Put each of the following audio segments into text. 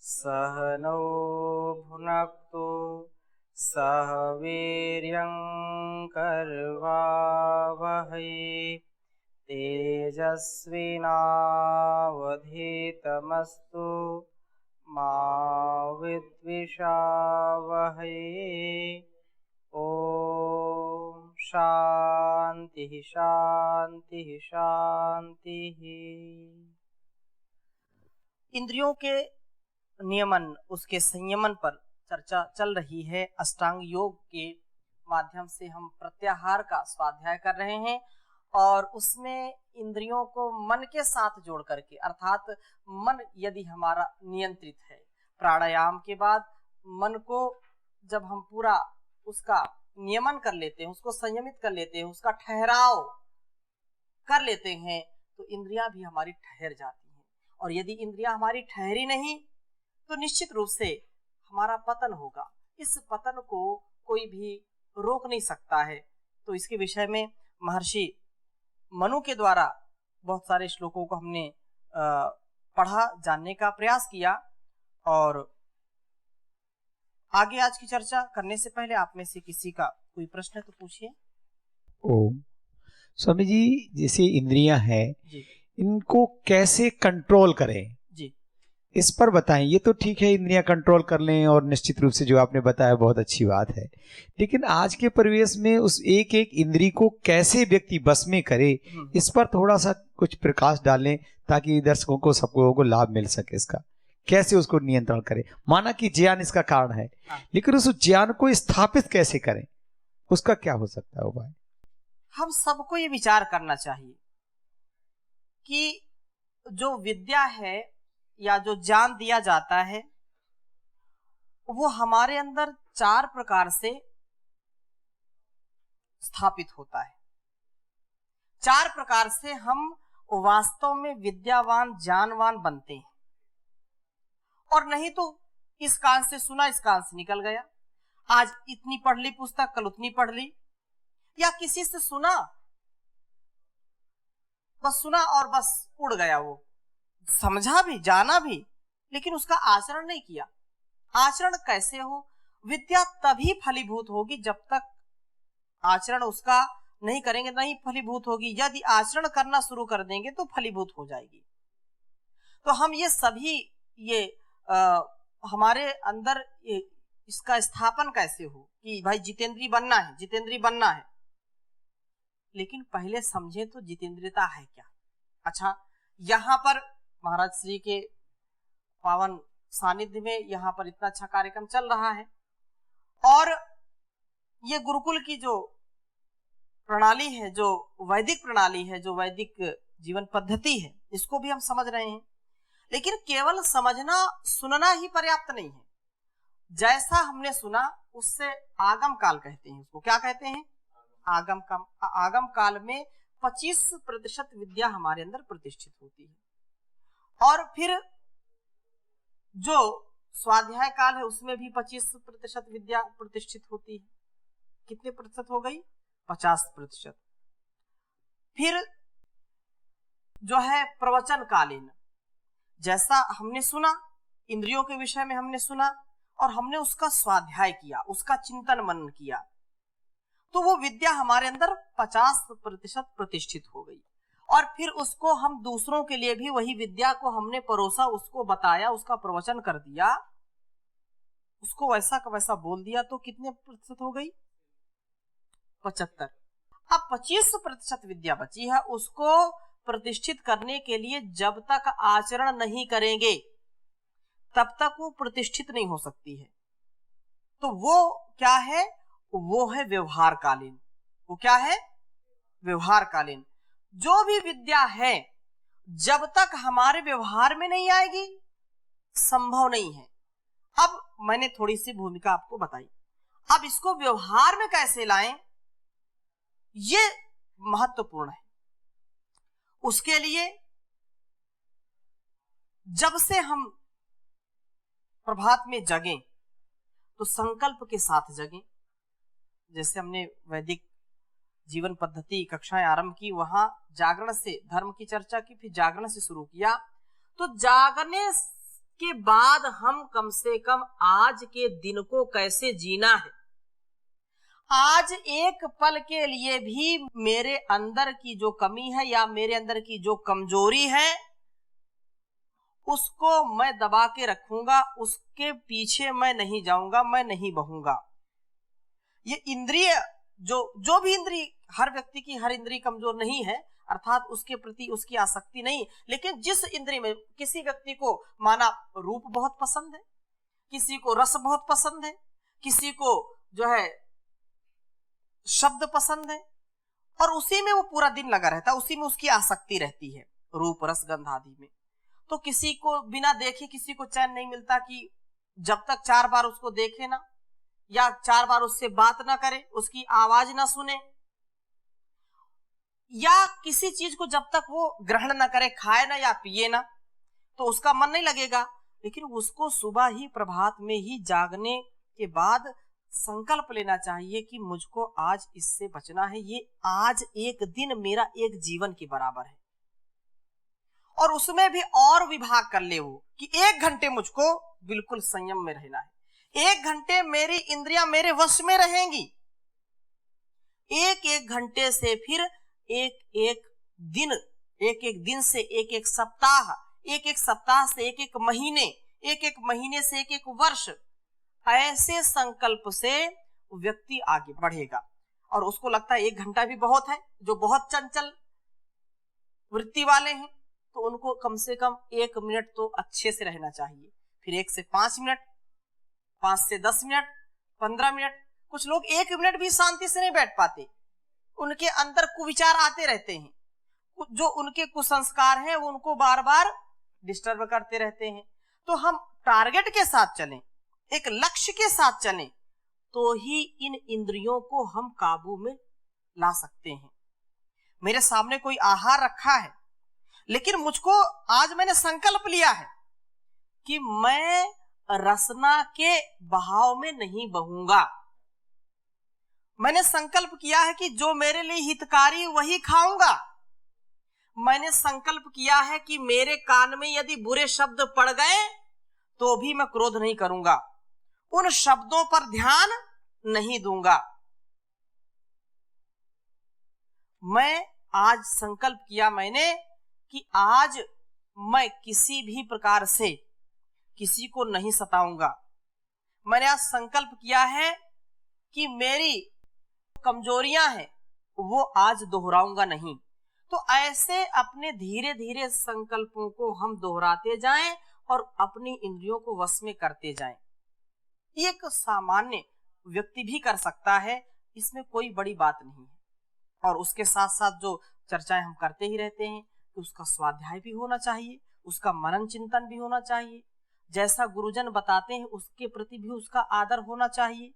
सह नो भुनक्तु सह वीर्यं करवावहै तेजस्विनावधीतमस्तु मा विद्विषावहै। ओम शांति शांति शांति। इंद्रियों के नियमन, उसके संयमन पर चर्चा चल रही है। अष्टांग योग के माध्यम से हम प्रत्याहार का स्वाध्याय कर रहे हैं और उसमें इंद्रियों को मन के साथ जोड़ करके, अर्थात मन यदि हमारा नियंत्रित है, प्राणायाम के बाद मन को जब हम पूरा उसका नियमन कर लेते हैं, उसको संयमित कर लेते हैं, उसका ठहराव कर लेते हैं, तो इंद्रियां भी हमारी ठहर जाती हैं। और यदि इंद्रियां हमारी ठहरी नहीं तो निश्चित रूप से हमारा पतन होगा। इस पतन को कोई भी रोक नहीं सकता है। तो इसके विषय में महर्षि मनु के द्वारा बहुत सारे श्लोकों को हमने पढ़ा, जानने का प्रयास किया। और आगे आज की चर्चा करने से पहले आप में से किसी का कोई प्रश्न है तो पूछिए। ओम स्वामी जी, जैसे इंद्रियां हैं, इनको कैसे कंट्रोल करें जी, इस पर बताएं। ये तो ठीक है, इंद्रियां कंट्रोल कर लें और निश्चित रूप से जो आपने बताया बहुत अच्छी बात है, लेकिन आज के परिवेश में उस एक एक इंद्री को कैसे व्यक्ति बस में करे, इस पर थोड़ा सा कुछ प्रकाश डालें ताकि दर्शकों को, सब लोगों को लाभ मिल सके। इसका कैसे उसको नियंत्रण करें। माना कि ज्ञान इसका कारण है, लेकिन उस ज्ञान को स्थापित कैसे करें, उसका क्या हो सकता है उपाय। हम सबको ये विचार करना चाहिए कि जो विद्या है या जो ज्ञान दिया जाता है वो हमारे अंदर 4 प्रकार से स्थापित होता है। 4 प्रकार से हम वास्तव में विद्यावान, ज्ञानवान बनते हैं। और नहीं तो इस कान से सुना, इस कान से निकल गया। आज इतनी पढ़ ली पुस्तक, कल उतनी पढ़ ली, या किसी से सुना, बस सुना और बस उड़ गया, वो समझा भी, जाना भी, लेकिन उसका आचरण नहीं किया। आचरण कैसे हो? विद्या तभी फलीभूत होगी जब तक आचरण उसका नहीं करेंगे, नहीं फलीभूत होगी। यदि आचरण करना शुरू कर देंगे तो फलीभूत हो जाएगी। तो हम ये सभी हमारे अंदर इसका स्थापन कैसे हो कि भाई जितेंद्रीय बनना है, जितेंद्रीय बनना है। लेकिन पहले समझे तो जितेंद्रियता है क्या। अच्छा, यहाँ पर महाराज श्री के पावन सानिध्य में यहाँ पर इतना अच्छा कार्यक्रम चल रहा है और ये गुरुकुल की जो प्रणाली है, जो वैदिक प्रणाली है, जो वैदिक जीवन पद्धति है, इसको भी हम समझ रहे हैं। लेकिन केवल समझना, सुनना ही पर्याप्त नहीं है। जैसा हमने सुना उससे आगम काल कहते हैं। उसको क्या कहते हैं? आगम काल। आगम काल में 25% विद्या हमारे अंदर प्रतिष्ठित होती है। और फिर जो स्वाध्याय काल है उसमें भी 25% विद्या प्रतिष्ठित होती है। कितने प्रतिशत हो गई? 50%। फिर जो है प्रवचन कालीन, जैसा हमने सुना, इंद्रियों के विषय में हमने सुना और हमने उसका स्वाध्याय किया, उसका चिंतन मनन किया, तो वो विद्या हमारे अंदर 50% प्रतिष्ठित हो गई। और फिर उसको हम दूसरों के लिए भी वही विद्या को हमने परोसा, उसको बताया, उसका प्रवचन कर दिया, उसको वैसा का वैसा बोल दिया, तो कितने प्रतिशत हो गई? 75। अब 25% विद्या बची है, उसको प्रतिष्ठित करने के लिए जब तक आचरण नहीं करेंगे तब तक वो प्रतिष्ठित नहीं हो सकती है। तो वो क्या है? वो है व्यवहार कालीन। वो क्या है? व्यवहार कालीन। जो भी विद्या है जब तक हमारे व्यवहार में नहीं आएगी संभव नहीं है। अब मैंने थोड़ी सी भूमिका आपको बताई, अब इसको व्यवहार में कैसे लाएं ये महत्वपूर्ण है। उसके लिए जब से हम प्रभात में जगें तो संकल्प के साथ जगें। जैसे हमने वैदिक जीवन पद्धति कक्षाएं आरंभ की, वहां जागरण से धर्म की चर्चा की, फिर जागरण से शुरू किया। तो जागने के बाद हम कम से कम आज के दिन को कैसे जीना है। आज एक पल के लिए भी मेरे अंदर की जो कमी है या मेरे अंदर की जो कमजोरी है उसको मैं दबा के रखूंगा, उसके पीछे मैं नहीं जाऊंगा, मैं नहीं बहूंगा। ये इंद्रिय जो भी इंद्रिय, हर व्यक्ति की हर इंद्रिय कमजोर नहीं है, अर्थात उसके प्रति उसकी आसक्ति नहीं, लेकिन जिस इंद्रिय में किसी व्यक्ति को माना रूप बहुत पसंद है, किसी को रस बहुत पसंद है, किसी को जो है शब्द पसंद है और उसी में वो पूरा दिन लगा रहता है, उसी में उसकी आसक्ति रहती है, रूप रस गंध आदि में। तो किसी को बिना देखे किसी को चैन नहीं मिलता कि जब तक 4 बार उसको देखे ना या 4 बार उससे बात ना करे, उसकी आवाज ना सुने, या किसी चीज को जब तक वो ग्रहण ना करे, खाए ना या पिए ना, तो उसका मन नहीं लगेगा। लेकिन उसको सुबह ही प्रभात में ही जागने के बाद संकल्प लेना चाहिए कि मुझको आज इससे बचना है, ये आज एक दिन मेरा एक जीवन के बराबर है। और उसमें भी और विभाग कर ले वो कि 1 घंटे मुझको बिल्कुल संयम में रहना है, 1 घंटे मेरी इंद्रियां मेरे वश में रहेंगी, 1-1 घंटे से फिर 1-1 दिन, 1-1 दिन से 1-1 सप्ताह, 1-1 सप्ताह से 1-1 महीने, 1-1 महीने से 1-1 वर्ष, ऐसे संकल्प से व्यक्ति आगे बढ़ेगा। और उसको लगता है 1 घंटा भी बहुत है, जो बहुत चंचल वृत्ति वाले हैं तो उनको कम से कम 1 मिनट तो अच्छे से रहना चाहिए, फिर 1 से 5 मिनट, 5 से 10 मिनट, 15 मिनट। कुछ लोग 1 मिनट भी शांति से नहीं बैठ पाते, उनके अंदर कुविचार आते रहते हैं, जो उनके कुसंस्कार हैं वो उनको बार बार डिस्टर्ब करते रहते हैं। तो हम टारगेट के साथ चलें, एक लक्ष्य के साथ चलें, तो ही इन इंद्रियों को हम काबू में ला सकते हैं। मेरे सामने कोई आहार रखा है, लेकिन मुझको आज मैंने संकल्प लिया है कि मैं रसना के बहाव में नहीं बहूंगा। मैंने संकल्प किया है कि जो मेरे लिए हितकारी वही खाऊंगा। मैंने संकल्प किया है कि मेरे कान में यदि बुरे शब्द पड़ गए तो भी मैं क्रोध नहीं करूंगा, उन शब्दों पर ध्यान नहीं दूंगा। मैं आज संकल्प किया मैंने कि आज मैं किसी भी प्रकार से किसी को नहीं सताऊंगा। मैंने आज संकल्प किया है कि मेरी कमजोरियां हैं वो आज दोहराऊंगा नहीं। तो ऐसे अपने धीरे धीरे संकल्पों को हम दोहराते जाएं और अपनी इंद्रियों को वश में करते जाएं। एक सामान्य व्यक्ति भी कर सकता है, इसमें कोई बड़ी बात नहीं है। और उसके साथ साथ जो चर्चाएं हम करते ही रहते हैं, तो उसका स्वाध्याय भी होना चाहिए, उसका मनन चिंतन भी होना चाहिए, जैसा गुरुजन बताते हैं उसके प्रति भी उसका आदर होना चाहिए,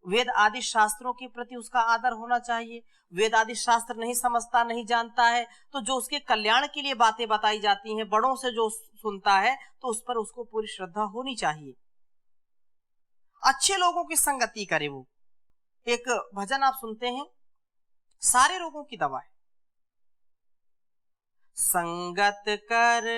वेद आदि शास्त्रों के प्रति उसका आदर होना चाहिए। वेद आदि शास्त्र नहीं समझता, नहीं जानता है, तो जो उसके कल्याण के लिए बातें बताई जाती हैं, बड़ों से जो सुनता है, तो उस पर उसको पूरी श्रद्धा होनी चाहिए। अच्छे लोगों की संगति करे। वो एक भजन आप सुनते हैं, सारे रोगों की दवा है। संगत कर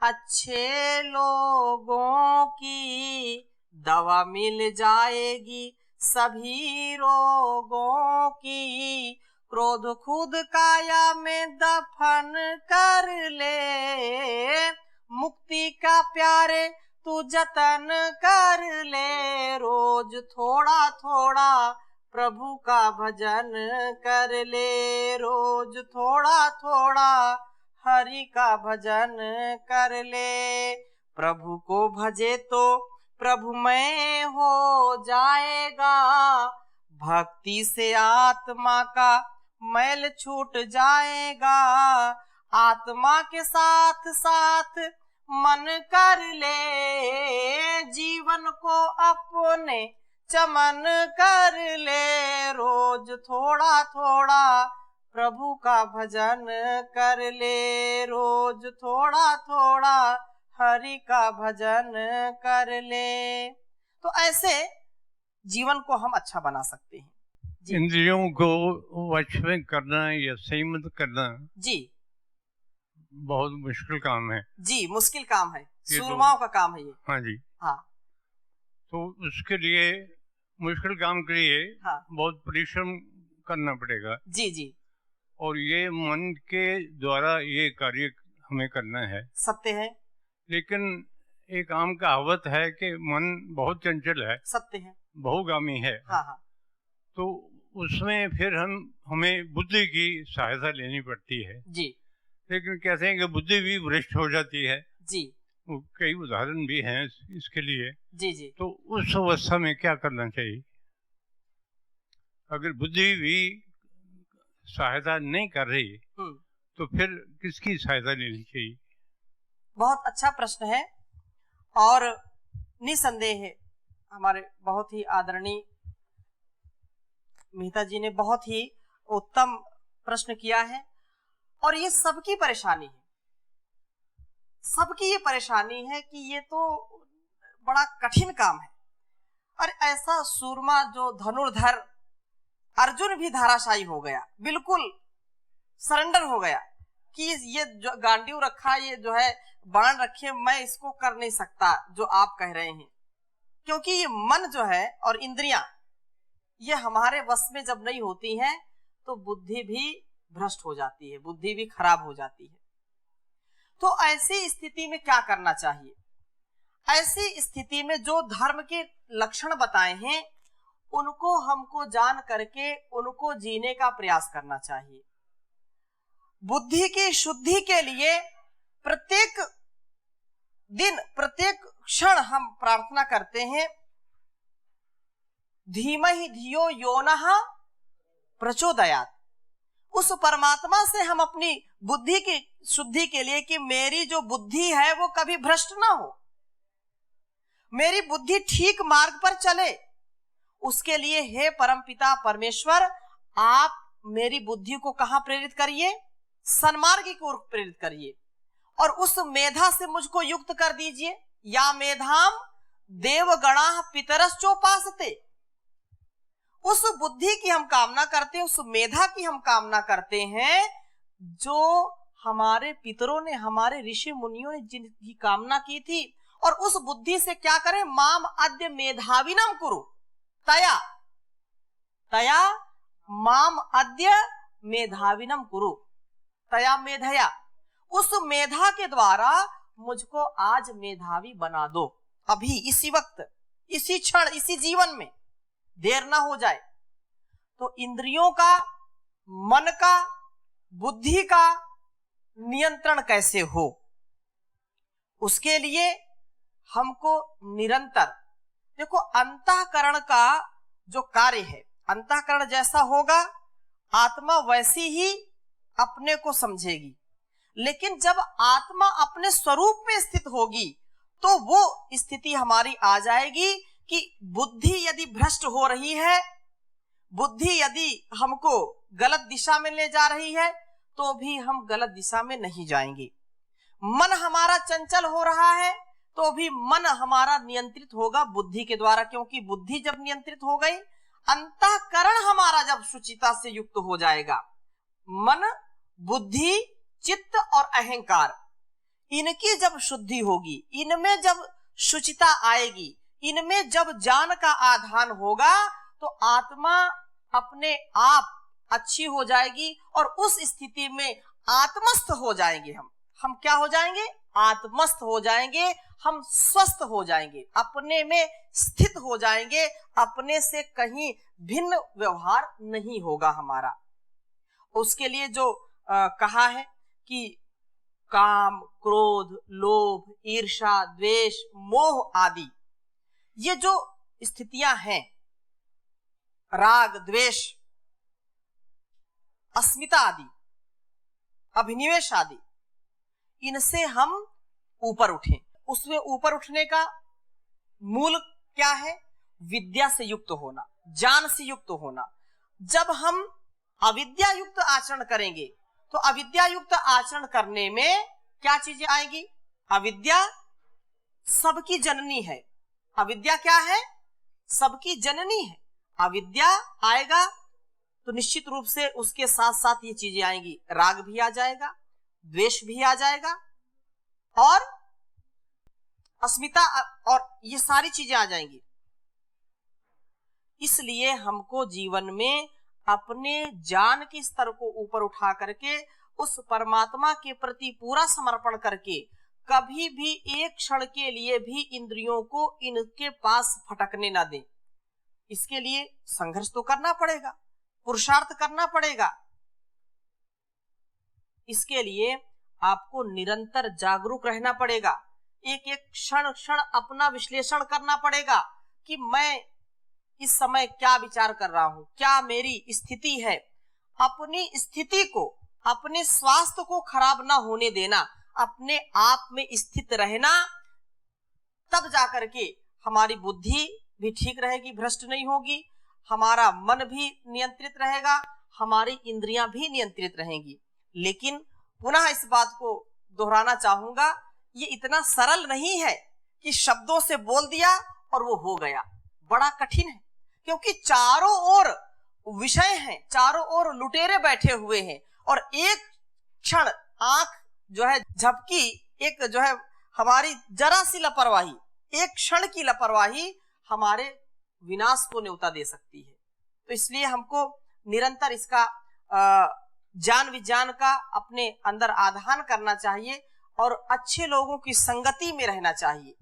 अच्छे लोगों की, दवा मिल जाएगी सभी रोगों की। क्रोध खुद काया में दफन कर ले, मुक्ति का प्यारे तू जतन कर ले। रोज थोड़ा थोड़ा प्रभु का भजन कर ले, रोज थोड़ा थोड़ा हरि का भजन कर ले। प्रभु को भजे तो प्रभुमय हो जाएगा, भक्ति से आत्मा का मैल छूट जाएगा। आत्मा के साथ साथ मन कर ले, जीवन को अपने चमन कर ले। रोज थोड़ा थोड़ा प्रभु का भजन कर ले, रोज थोड़ा थोड़ा हरि का भजन कर ले। तो ऐसे जीवन को हम अच्छा बना सकते हैं। इंद्रियों को वश में करना या संयमित करना जी बहुत मुश्किल काम है। जी, मुश्किल काम है, ये तो- सूरमाओं का काम है ये। हाँ जी। हाँ तो उसके लिए, मुश्किल काम के लिए हाँ बहुत परिश्रम करना पड़ेगा, जी जी, और ये मन के द्वारा ये कार्य हमें करना है। सत्य है, लेकिन एक आम कहावत है कि मन बहुत चंचल है, सत्य है। बहुगामी है। हाँ हाँ तो उसमें फिर हमें बुद्धि की सहायता लेनी पड़ती है। जी लेकिन कहते हैं कि बुद्धि भी भ्रष्ट हो जाती है। जी वो कई उदाहरण भी हैं इसके लिए। जी जी। तो उस अवस्था में क्या करना चाहिए? अगर बुद्धि भी सहायता नहीं कर रही हम्म, तो फिर किसकी सहायता लेनी चाहिए? बहुत अच्छा प्रश्न है, और निसंदेह है हमारे बहुत ही आदरणीय मेहता जी ने बहुत ही उत्तम प्रश्न किया है। और ये सबकी परेशानी है, सबकी ये परेशानी है कि ये तो बड़ा कठिन काम है। और ऐसा सूरमा जो धनुर्धर अर्जुन भी धाराशायी हो गया, बिल्कुल सरेंडर हो गया कि ये जो गांडीव रखा, ये जो है बाण रखे, मैं इसको कर नहीं सकता जो आप कह रहे हैं। क्योंकि ये मन जो है और इंद्रियां, ये हमारे वश में जब नहीं होती हैं तो बुद्धि भी भ्रष्ट हो जाती है, बुद्धि भी खराब हो जाती है। तो ऐसी स्थिति में क्या करना चाहिए? ऐसी स्थिति में जो धर्म के लक्षण बताए हैं उनको हमको जान करके उनको जीने का प्रयास करना चाहिए। बुद्धि की शुद्धि के लिए प्रत्येक दिन, प्रत्येक क्षण हम प्रार्थना करते हैं, धीमहि धियो योनः प्रचोदयात्। उस परमात्मा से हम अपनी बुद्धि की शुद्धि के लिए कि मेरी जो बुद्धि है वो कभी भ्रष्ट ना हो, मेरी बुद्धि ठीक मार्ग पर चले, उसके लिए हे परमपिता परमेश्वर आप मेरी बुद्धि को कहां प्रेरित करिए? सन्मार्ग की ओर प्रेरित करिए, और उस मेधा से मुझको युक्त कर दीजिए। या मेधाम देवगणाः पितरश्चोपासते। उस बुद्धि की हम कामना करते हैं, उस मेधा की हम कामना करते हैं जो हमारे पितरों ने, हमारे ऋषि मुनियों ने जिनकी कामना की थी। और उस बुद्धि से क्या करें? माम अद्य मेधाविनम कुरु तया, तया माम अद्य मेधाविनम कुरु, तया मेधया। उस मेधा के द्वारा मुझको आज मेधावी बना दो, अभी इसी वक्त, इसी क्षण, इसी जीवन में, देर ना हो जाए। तो इंद्रियों का, मन का, बुद्धि का नियंत्रण कैसे हो, उसके लिए हमको निरंतर, देखो अंतःकरण का जो कार्य है, अंतःकरण जैसा होगा आत्मा वैसी ही अपने को समझेगी। लेकिन जब आत्मा अपने स्वरूप में स्थित होगी तो वो स्थिति हमारी आ जाएगी कि बुद्धि यदि भ्रष्ट हो रही है, बुद्धि यदि हमको गलत दिशा में ले जा रही है तो भी हम गलत दिशा में नहीं जाएंगे। मन हमारा चंचल हो रहा है तो भी मन हमारा नियंत्रित होगा बुद्धि के द्वारा, क्योंकि बुद्धि जब नियंत्रित हो गई, अंतःकरण हमारा जब शुचिता से युक्त हो जाएगा, मन, बुद्धि, चित्त और अहंकार, इनकी जब शुद्धि होगी, इनमें जब शुचिता आएगी, इनमें जब ज्ञान का आधान होगा तो आत्मा अपने आप अच्छी हो जाएगी। और उस स्थिति में आत्मस्थ हो जाएंगे हम क्या हो जाएंगे? आत्मस्थ हो जाएंगे, हम स्वस्थ हो जाएंगे, अपने में स्थित हो जाएंगे, अपने से कहीं भिन्न व्यवहार नहीं होगा हमारा। उसके लिए जो कहा है कि काम, क्रोध, लोभ, ईर्ष्या, द्वेष, मोह आदि, ये जो स्थितियां हैं, राग, द्वेष, अस्मिता आदि, अभिनिवेश आदि, इनसे हम ऊपर उठें। उसमें ऊपर उठने का मूल क्या है? विद्या से युक्त होना, ज्ञान से युक्त होना। जब हम अविद्या युक्त आचरण करेंगे तो अविद्या युक्त आचरण करने में क्या चीजें आएगी? अविद्या सबकी जननी है। अविद्या क्या है? सबकी जननी है। अविद्या आएगा तो निश्चित रूप से उसके साथ साथ ये चीजें आएंगी, राग भी आ जाएगा, द्वेष भी आ जाएगा और अस्मिता और ये सारी चीजें आ जाएंगी। इसलिए हमको जीवन में अपने ज्ञान के स्तर को ऊपर उठा करके उस परमात्मा के प्रति पूरा समर्पण करके कभी भी एक क्षण के लिए भी इंद्रियों को इनके पास फटकने ना दें। इसके लिए संघर्ष तो करना पड़ेगा, पुरुषार्थ करना पड़ेगा। इसके लिए आपको निरंतर जागरूक रहना पड़ेगा, एक एक क्षण क्षण अपना विश्लेषण करना पड़ेगा कि मैं इस समय क्या विचार कर रहा हूं, क्या मेरी स्थिति है। अपनी स्थिति को, अपने स्वास्थ्य को खराब ना होने देना, अपने आप में स्थित रहना, तब जाकर के हमारी बुद्धि भी ठीक रहेगी, भ्रष्ट नहीं होगी, हमारा मन भी नियंत्रित रहेगा, हमारी इंद्रियां भी नियंत्रित रहेंगी। लेकिन पुनः इस बात को दोहराना चाहूंगा, ये इतना सरल नहीं है कि शब्दों से बोल दिया और वो हो गया। बड़ा कठिन है, क्योंकि चारों ओर विषय हैं, चारों ओर लुटेरे बैठे हुए हैं और एक क्षण आंख जो है झपकी, एक जो है हमारी जरा सी लापरवाही, एक क्षण की लापरवाही हमारे विनाश को न्योता दे सकती है। तो इसलिए हमको निरंतर इसका ज्ञान विज्ञान का अपने अंदर आधान करना चाहिए और अच्छे लोगों की संगति में रहना चाहिए,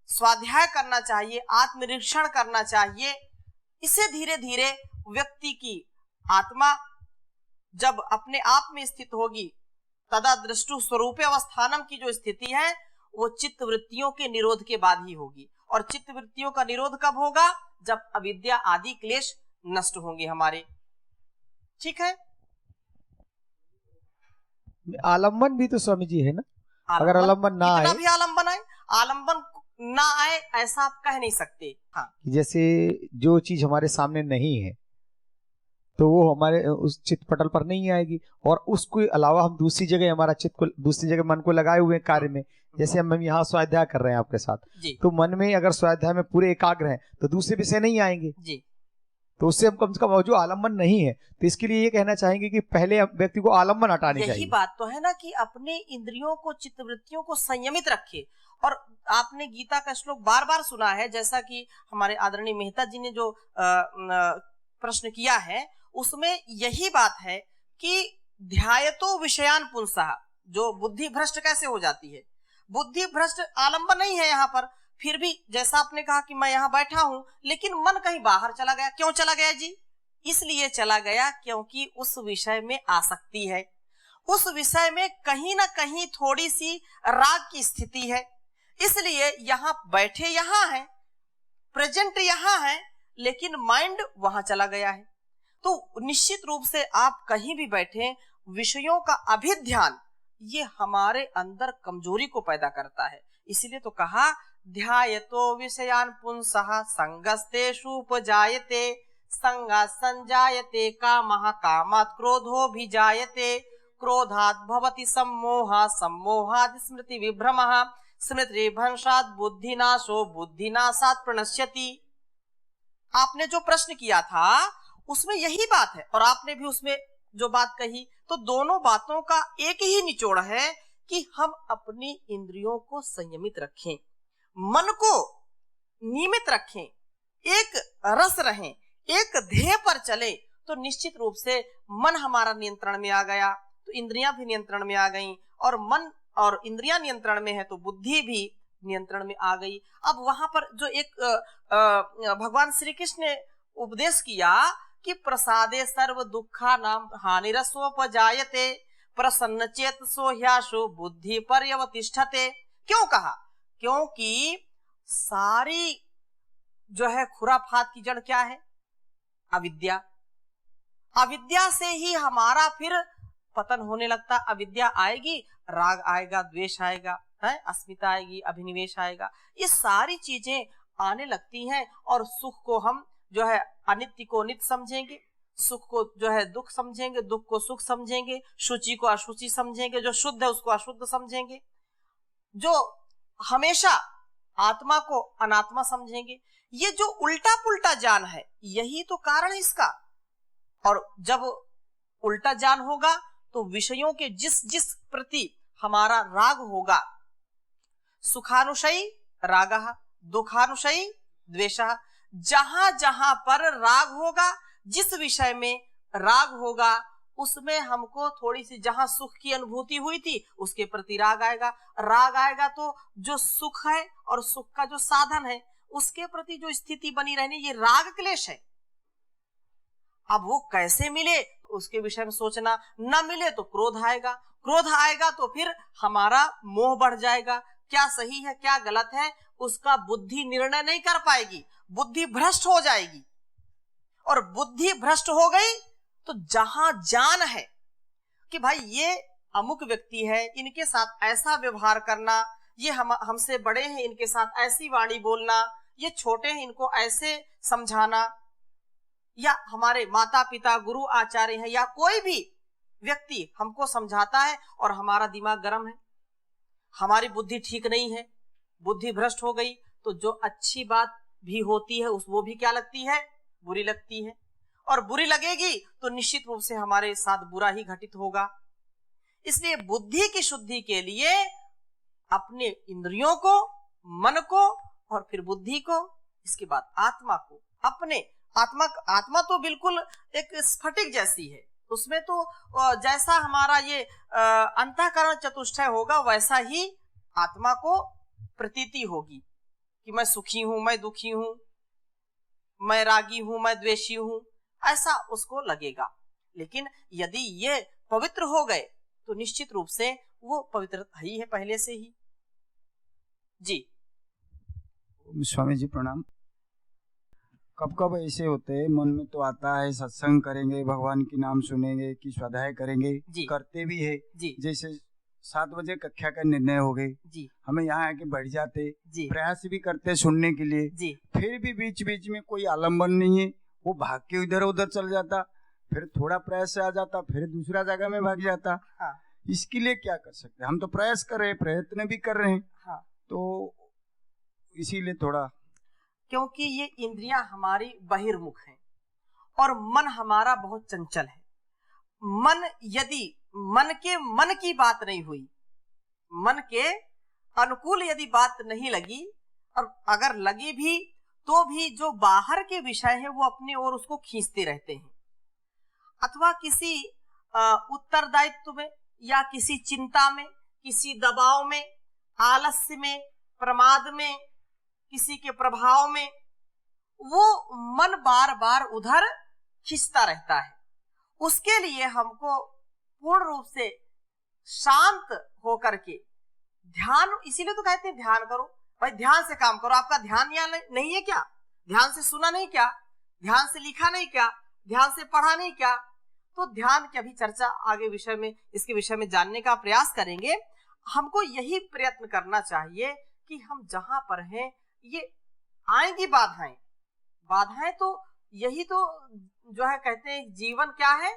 स्वाध्याय करना चाहिए, आत्मनिरीक्षण करना चाहिए। इससे धीरे धीरे व्यक्ति की आत्मा जब अपने आप में स्थित होगी, तदा दृष्टु स्वरूपे अवस्थानम की जो स्थिति है वो चित्त वृत्तियों के निरोध के बाद ही होगी। और चित्त वृत्तियों का निरोध कब होगा? जब अविद्या आदि क्लेश नष्ट होंगे हमारे। ठीक है, आलम्बन भी तो स्वामी जी है ना, अगर आलम्बन ना आए, भी आलम्बन आए, आलम्बन ना आए ऐसा आप कह नहीं सकते। हाँ, जैसे जो चीज हमारे सामने नहीं है तो वो हमारे उस चित्त पटल पर नहीं आएगी, और उसके अलावा हम दूसरी जगह हमारा चित्त को, दूसरी जगह मन को लगाए हुए कार्य में, जैसे हम यहाँ स्वाध्याय कर रहे हैं आपके साथ, तो मन में अगर स्वाध्याय में पूरे एकाग्र हैं तो दूसरे विषय नहीं आएंगे जी। तो उससे हम कम से कम जो आलम्बन नहीं है, तो इसके लिए ये कहना चाहेंगे कि पहले व्यक्ति को आलम्बन हटानी चाहिए। यही बात तो है ना कि अपने इंद्रियों को, चित्तवृत्तियों को संयमित रखे। और आपने गीता का श्लोक बार बार सुना है, जैसा कि हमारे आदरणीय मेहता जी ने जो प्रश्न किया है उसमें यही बात है कि ध्यायतो विषयान पुंसः, जो बुद्धि भ्रष्ट कैसे हो जाती है। बुद्धि भ्रष्ट आलम्बन नहीं है यहाँ पर, फिर भी जैसा आपने कहा कि मैं यहाँ बैठा हूं लेकिन मन कहीं बाहर चला गया। क्यों चला गया जी? इसलिए चला गया क्योंकि उस विषय में आसक्ति है, उस विषय में कहीं ना कहीं थोड़ी सी राग की स्थिति है, इसलिए यहाँ बैठे यहाँ है, प्रेजेंट यहाँ है, लेकिन माइंड वहां चला गया है। तो निश्चित रूप से आप कहीं भी बैठे, विषयों का अभिध्यान ये हमारे अंदर कमजोरी को पैदा करता है। इसीलिए तो कहा ध्यायतो विषयान पुंसः संगस्तेषु उपजायते, संगात् संजायते कामः, कामात् क्रोधोऽभिजायते, क्रोधात् भवति सम्मोहः, सम्मोहात् स्मृति विभ्रमः, स्मृतिभ्रंशात् बुद्धिनाशो, बुद्धिनाशात् प्रणश्यति। आपने जो प्रश्न किया था उसमें यही बात है, और आपने भी उसमें जो बात कही, तो दोनों बातों का एक ही निचोड़ है कि हम अपनी इंद्रियों को संयमित रखें, मन को नियमित रखें, एक रस रहें, एक ध्येय पर चले, तो निश्चित रूप से मन हमारा नियंत्रण में आ गया तो इंद्रियां भी नियंत्रण में आ गईं, और मन और इंद्रियां नियंत्रण में है तो बुद्धि भी नियंत्रण में आ गई। अब वहां पर जो एक भगवान श्री कृष्ण ने उपदेश किया कि प्रसादे सर्व दुखा नाम हानिरसोपजायते, प्रसन्न चेतसो ह्याशो बुद्धि पर्यवतिष्ठते। क्यों कहा? क्योंकि सारी जो है खुराफात की जड़ क्या है? अविद्या। अविद्या से ही हमारा फिर पतन होने लगता। अविद्या आएगी, राग आएगा, द्वेष आएगा, है अस्मिता आएगी, अभिनिवेश आएगा, ये सारी चीजें आने लगती हैं। और सुख को हम जो है अनित्य को नित्य समझेंगे, सुख को जो है दुख समझेंगे, दुख को सुख समझेंगे, शुचि को अशुचि समझेंगे, जो शुद्ध है उसको अशुद्ध समझेंगे, जो हमेशा आत्मा को अनात्मा समझेंगे। ये जो उल्टा पुल्टा ज्ञान है यही तो कारण है इसका। और जब उल्टा ज्ञान होगा तो विषयों के जिस जिस प्रति हमारा राग होगा, सुखानुशयी रागः, दुखानुशयी द्वेषः, जहां जहां पर राग होगा, जिस विषय में राग होगा उसमें हमको थोड़ी सी, जहां सुख की अनुभूति हुई थी उसके प्रति राग आएगा। राग आएगा तो जो सुख है और सुख का जो साधन है उसके प्रति जो स्थिति बनी रहनी, ये राग क्लेश है। अब वो कैसे मिले उसके विषय में सोचना, न मिले तो क्रोध आएगा, क्रोध आएगा तो फिर हमारा मोह बढ़ जाएगा, क्या सही है क्या गलत है उसका बुद्धि निर्णय नहीं कर पाएगी, बुद्धि भ्रष्ट हो जाएगी। और बुद्धि भ्रष्ट हो गई तो जहां जान है कि भाई ये अमुक व्यक्ति है, इनके साथ ऐसा व्यवहार करना, ये हमसे बड़े हैं इनके साथ ऐसी वाणी बोलना, ये छोटे हैं इनको ऐसे समझाना, या हमारे माता पिता गुरु आचार्य हैं या कोई भी व्यक्ति हमको समझाता है और हमारा दिमाग गर्म है, हमारी बुद्धि ठीक नहीं है, बुद्धि भ्रष्ट हो गई, तो जो अच्छी बात भी होती है वो भी क्या लगती है, बुरी लगती है। और बुरी लगेगी तो निश्चित रूप से हमारे साथ बुरा ही घटित होगा। इसलिए बुद्धि की शुद्धि के लिए अपने इंद्रियों को, मन को और फिर बुद्धि को, इसके बाद आत्मा को, अपने आत्मा तो बिल्कुल एक स्फटिक जैसी है, उसमें तो जैसा हमारा ये अंतःकरण चतुष्टय होगा वैसा ही आत्मा को प्रतीति होगी कि मैं सुखी हूं, मैं दुखी हूं, मैं रागी हूं, मैं द्वेषी हूं, ऐसा उसको लगेगा। लेकिन यदि ये पवित्र हो गए तो निश्चित रूप से वो पवित्र ही है पहले से ही। जी स्वामी जी प्रणाम। कब कब ऐसे होते हैं, मन में तो आता है सत्संग करेंगे, भगवान की नाम सुनेंगे कि स्वाध्याय करेंगे, करते भी है जी। जैसे 7 बजे कक्षा का निर्णय हो गए जी, हमें यहाँ आके बैठ जाते, प्रयास भी करते सुनने के लिए जी, फिर भी बीच बीच में कोई आलम्बन नहीं है, वो भाग के इधर उधर चल जाता, फिर थोड़ा प्रयास से आ जाता, फिर दूसरा जगह में भाग जाता। हाँ। इसके लिए क्या कर सकते हैं? हम तो प्रयास कर रहे हैं, प्रयत्न भी कर रहे हैं। हाँ। तो इसीलिए थोड़ा, क्योंकि ये इंद्रियां हमारी बहिर्मुख हैं और मन हमारा बहुत चंचल है। मन यदि मन की बात नहीं हुई, मन के अनुकूल यदि बात नहीं लगी, और अगर लगी भी तो भी जो बाहर के विषय है वो अपनी ओर उसको खींचते रहते हैं, अथवा किसी उत्तरदायित्व में या किसी चिंता में, किसी दबाव में, आलस्य में, प्रमाद में, किसी के प्रभाव में वो मन बार बार उधर खींचता रहता है। उसके लिए हमको पूर्ण रूप से शांत होकर के ध्यान, इसीलिए तो कहते हैं ध्यान करो भाई, ध्यान से काम करो। आपका ध्यान यहाँ नहीं है क्या? ध्यान से सुना नहीं क्या? ध्यान से लिखा नहीं क्या? ध्यान से पढ़ा नहीं क्या? तो ध्यान की अभी चर्चा आगे विषय में, इसके विषय में जानने का प्रयास करेंगे। हमको यही प्रयत्न करना चाहिए कि हम जहां पर हैं, ये आएंगी बाधाएं, बाधाएं तो यही तो जो है कहते हैं जीवन क्या है,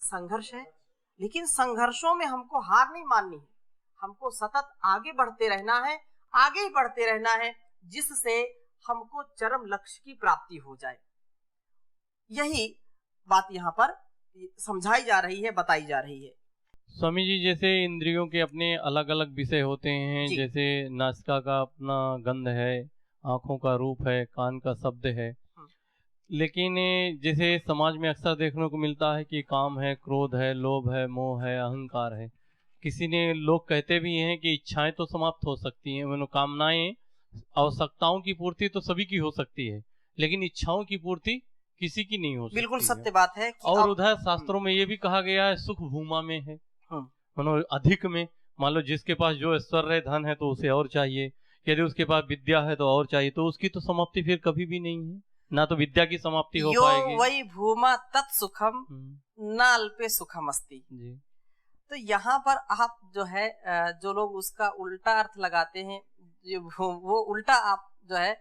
संघर्ष है। लेकिन संघर्षों में हमको हार नहीं माननी है, हमको सतत आगे बढ़ते रहना है, आगे ही बढ़ते रहना है, जिससे हमको चरम लक्ष्य की प्राप्ति हो जाए। यही बात यहाँ पर समझाई जा रही है, बताई जा रही है। स्वामी जी, जैसे इंद्रियों के अपने अलग अलग विषय होते हैं, जैसे नासिका का अपना गंध है, आंखों का रूप है, कान का शब्द है, लेकिन जैसे समाज में अक्सर देखने को मिलता है कि काम है, क्रोध है, लोभ है, मोह है, अहंकार है। किसी ने लोग कहते भी हैं कि इच्छाएं तो समाप्त हो सकती हैं, मनोकामनाएं, आवश्यकताओं की पूर्ति तो सभी की हो सकती है, लेकिन इच्छाओं की पूर्ति किसी की नहीं हो सकती। बिल्कुल सत्य बात है। और उधर शास्त्रों में ये भी कहा गया है सुख भूमा में है, मनो अधिक में। मान लो जिसके पास जो ऐश्वर्य धन है तो उसे और चाहिए, यदि उसके पास विद्या है तो और चाहिए, तो उसकी तो समाप्ति फिर कभी भी नहीं है, ना तो विद्या की समाप्ति हो पाएगी। वही भूमा तत्सुखम न अल्पे सुखम अस्ति। तो यहाँ पर आप जो है, जो लोग उसका उल्टा अर्थ लगाते हैं, वो उल्टा आप जो है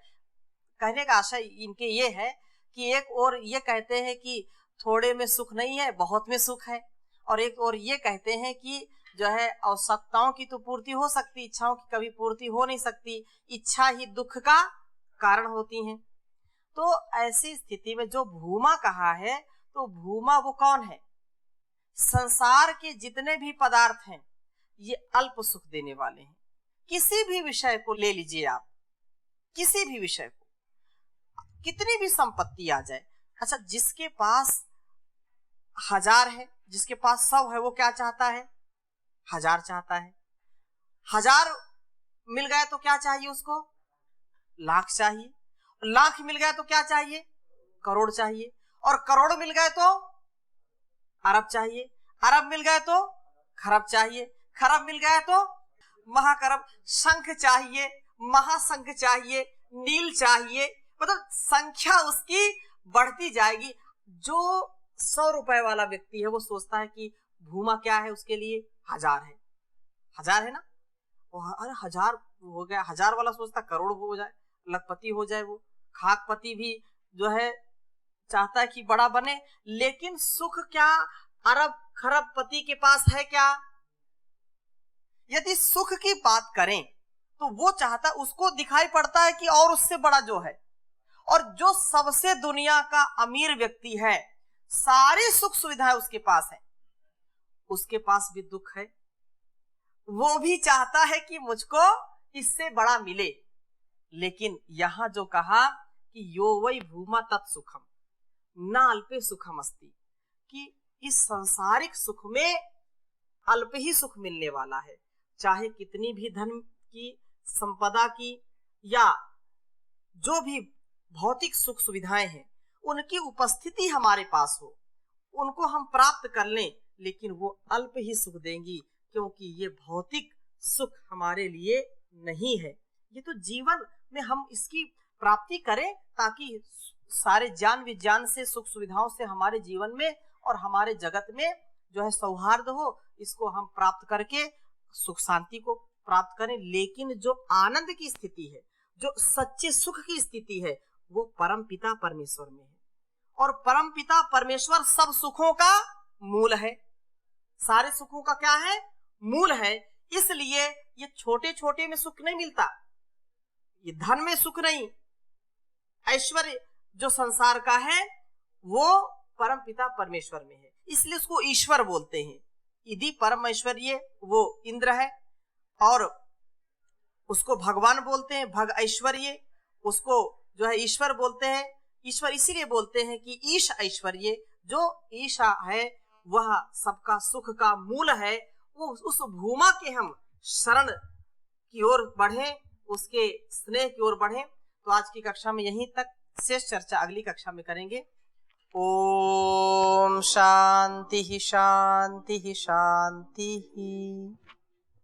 कहने का आशय इनके ये है कि एक और ये कहते हैं कि थोड़े में सुख नहीं है, बहुत में सुख है, और एक और ये कहते हैं कि जो है आवश्यकताओं की तो पूर्ति हो सकती, इच्छाओं की कभी पूर्ति हो नहीं सकती, इच्छा ही दुख का कारण होती है। तो ऐसी स्थिति में जो भूमा कहा है, तो भूमा वो कौन है? संसार के जितने भी पदार्थ हैं, ये अल्प सुख देने वाले हैं। किसी भी विषय को ले लीजिए आप, किसी भी विषय को, कितनी भी संपत्ति आ जाए, अच्छा जिसके पास 1000 है, जिसके पास 100 है, वो क्या चाहता है? 1000 चाहता है। 1000 मिल गए तो क्या चाहिए उसको? लाख चाहिए। लाख मिल गया तो क्या चाहिए? करोड़ चाहिए। और करोड़ मिल गए तो अरब चाहिए। अरब मिल गए तो खरब चाहिए। खरब मिल गए तो महाकरब। शंख चाहिए, महाशंख चाहिए, नील चाहिए, मतलब संख्या उसकी बढ़ती जाएगी। जो 100 रुपए वाला व्यक्ति है वो सोचता है कि भूमा क्या है उसके लिए? 1000 है। 1000 है ना, अरे 1000 हो गया। 1000 वाला सोचता करोड़ हो जाए, लखपति हो जाए। वो खाकपति भी जो है चाहता है कि बड़ा बने, लेकिन सुख क्या अरब खरब पति के पास है क्या? यदि सुख की बात करें तो वो चाहता, उसको दिखाई पड़ता है कि और उससे बड़ा जो है। और जो सबसे दुनिया का अमीर व्यक्ति है, सारी सुख सुविधाएं उसके पास है, उसके पास भी दुख है। वो भी चाहता है कि मुझको इससे बड़ा मिले। लेकिन यहां जो कहा कि यो वै भूमा तत्सुखम न अल्पे सुखम अस्ति, कि इस सांसारिक सुख में अल्प ही सुख मिलने वाला है। चाहे कितनी भी धन की, संपदा की, या जो भी भौतिक सुख सुविधाएं हैं, उनकी उपस्थिति हमारे पास हो, उनको हम प्राप्त कर लें, लेकिन वो अल्प ही सुख देंगी, क्योंकि ये भौतिक सुख हमारे लिए नहीं है। ये तो जीवन में हम इसकी प्राप्ति करें ताकि सारे ज्ञान विज्ञान से, सुख सुविधाओं से हमारे जीवन में और हमारे जगत में जो है सौहार्द हो, इसको हम प्राप्त करके सुख शांति को प्राप्त करें। लेकिन जो आनंद की स्थिति है, जो सच्चे सुख की स्थिति है, वो परम पिता परमेश्वर में है। और परम पिता परमेश्वर सब सुखों का मूल है, सारे सुखों का क्या है? मूल है। इसलिए ये छोटे छोटे में सुख नहीं मिलता, ये धन में सुख नहीं, ऐश्वर्य जो संसार का है वो परम पिता परमेश्वर में है, इसलिए उसको ईश्वर बोलते हैं। यदि परम ऐश्वर्य वो इंद्र है, और उसको भगवान बोलते हैं, भग ऐश्वर्य, उसको जो है ईश्वर बोलते हैं। ईश्वर इसीलिए बोलते हैं कि ईश ऐश्वर्य, जो ईशा है वह सबका सुख का मूल है। वो उस भूमा के हम शरण की ओर बढ़े, उसके स्नेह की ओर बढ़े। तो आज की कक्षा में यहीं तक, शेष चर्चा अगली कक्षा में करेंगे। ओम शांति शांति शांति।